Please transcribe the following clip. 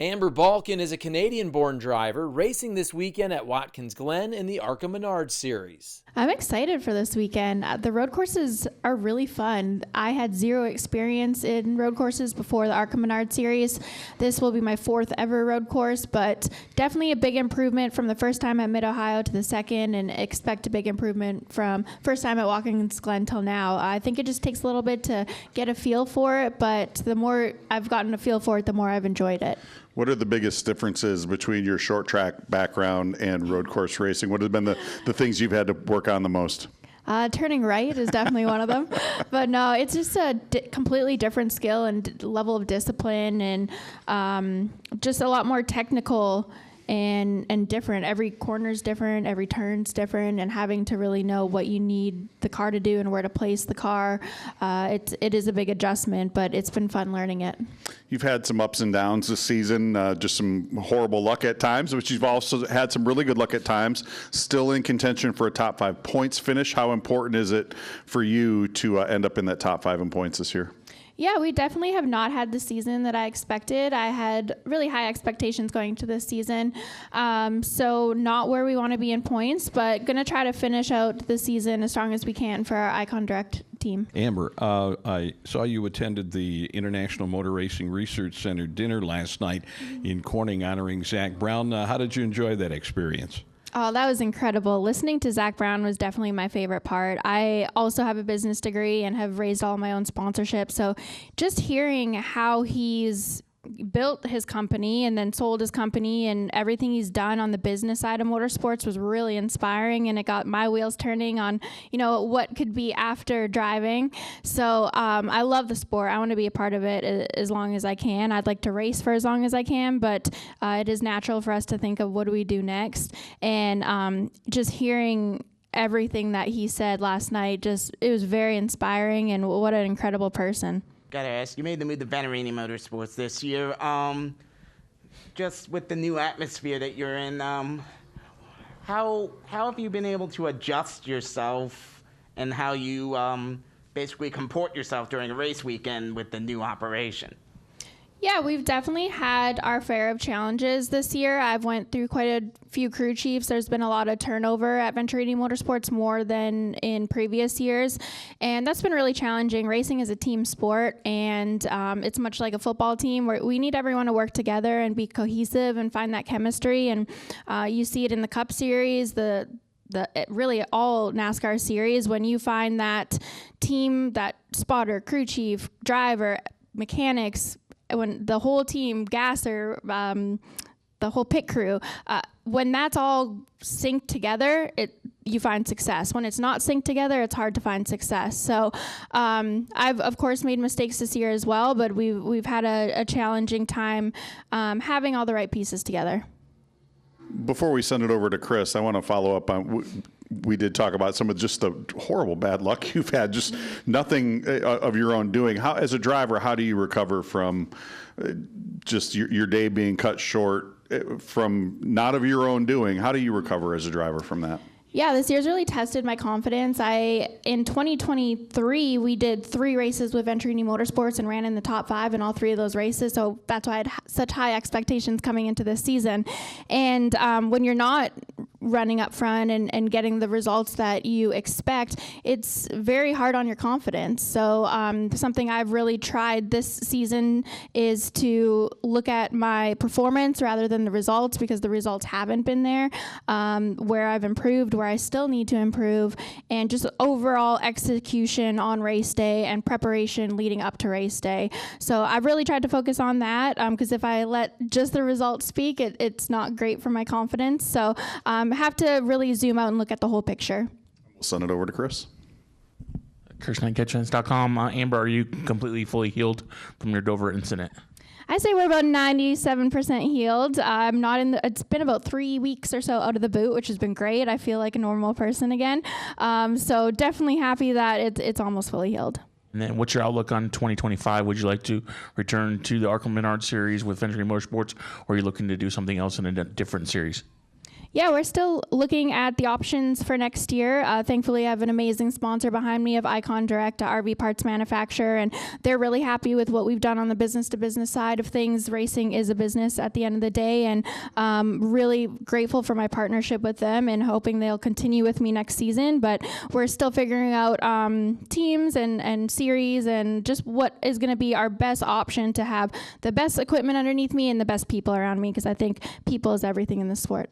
Amber Balcaen is a Canadian-born driver racing this weekend at Watkins Glen in the ARCA Menards series. I'm excited for this weekend. The road courses are really fun. I had zero experience in road courses before the ARCA Menards series. This will be my fourth ever road course, but definitely a big improvement from the first time at Mid-Ohio to the second, and expect a big improvement from first time at Watkins Glen till now. I think it just takes a little bit to get a feel for it, but the more I've gotten a feel for it, the more I've enjoyed it. What are the biggest differences between your short track background and road course racing? What have been the things you've had to work on the most? Turning right is definitely one of them. But no, it's just a completely different skill and level of discipline, and just a lot more technical and different. Every corner's different, every turn's different, and having to really know what you need the car to do and where to place the car. It is a big adjustment, but it's been fun learning it. You've had some ups and downs this season, just some horrible luck at times, but you've also had some really good luck at times, still in contention for a top 5 points finish. How important is it for you to end up in that top 5 in points this year? Yeah, we definitely have not had the season that I expected. I had really high expectations going to this season. So not where we want to be in points, but going to try to finish out the season as strong as we can for our Icon Direct team. Amber, I saw you attended the International Motor Racing Research Center dinner last night in Corning honoring Zack Brown. How did you enjoy that experience? Oh, that was incredible. Listening to Zack Brown was definitely my favorite part. I also have a business degree and have raised all my own sponsorships. So just hearing how he's built his company and then sold his company and everything he's done on the business side of motorsports was really inspiring, and it got my wheels turning on, what could be after driving. So I love the sport. I want to be a part of it as long as I can. I'd like to race for as long as I can, but it is natural for us to think of what do we do next. And just hearing everything that he said last night, it was very inspiring, and what an incredible person. Gotta ask, you made the move to Venerini Motorsports this year. Just with the new atmosphere that you're in, how have you been able to adjust yourself and how you basically comport yourself during a race weekend with the new operation? Yeah, we've definitely had our fair of challenges this year. I've went through quite a few crew chiefs. There's been a lot of turnover at Venturini Motorsports, more than in previous years, and that's been really challenging. Racing is a team sport, and it's much like a football team where we need everyone to work together and be cohesive and find that chemistry, and you see it in the Cup Series, really all NASCAR series, when you find that team, that spotter, crew chief, driver, mechanics, when the whole team, gasser, the whole pit crew, when that's all synced together, you find success. When it's not synced together, it's hard to find success. So I've, of course, made mistakes this year as well, but we've had a challenging time having all the right pieces together. Before we send it over to Chris, I want to follow up on, we did talk about some of just the horrible bad luck you've had, just nothing of your own doing. How, as a driver, how do you recover from just your day being cut short from not of your own doing? How do you recover as a driver from that? Yeah, this year's really tested my confidence. In 2023, we did 3 races with Venturini Motorsports and ran in the top 5 in all 3 of those races. So that's why I had such high expectations coming into this season. And when you're not running up front and getting the results that you expect, it's very hard on your confidence. So something I've really tried this season is to look at my performance rather than the results, because the results haven't been there, where I've improved, where I still need to improve, and just overall execution on race day and preparation leading up to race day. So I've really tried to focus on that, because if I let just the results speak, it's not great for my confidence. So have to really zoom out and look at the whole picture. We'll send it over to Chris. KirstenKitchens.com. Amber, are you completely fully healed from your Dover incident? I say we're about 97% healed. I'm not it's been about 3 weeks or so out of the boot, which has been great. I feel like a normal person again. So definitely happy that it's almost fully healed. And then what's your outlook on 2025? Would you like to return to the ARCA Menards series with Venturini Motorsports, or are you looking to do something else in a different series? Yeah, we're still looking at the options for next year. Thankfully, I have an amazing sponsor behind me of Icon Direct, RV parts manufacturer, and they're really happy with what we've done on the business-to-business side of things. Racing is a business at the end of the day, and really grateful for my partnership with them and hoping they'll continue with me next season. But we're still figuring out teams and series and just what is going to be our best option to have the best equipment underneath me and the best people around me, because I think people is everything in this sport.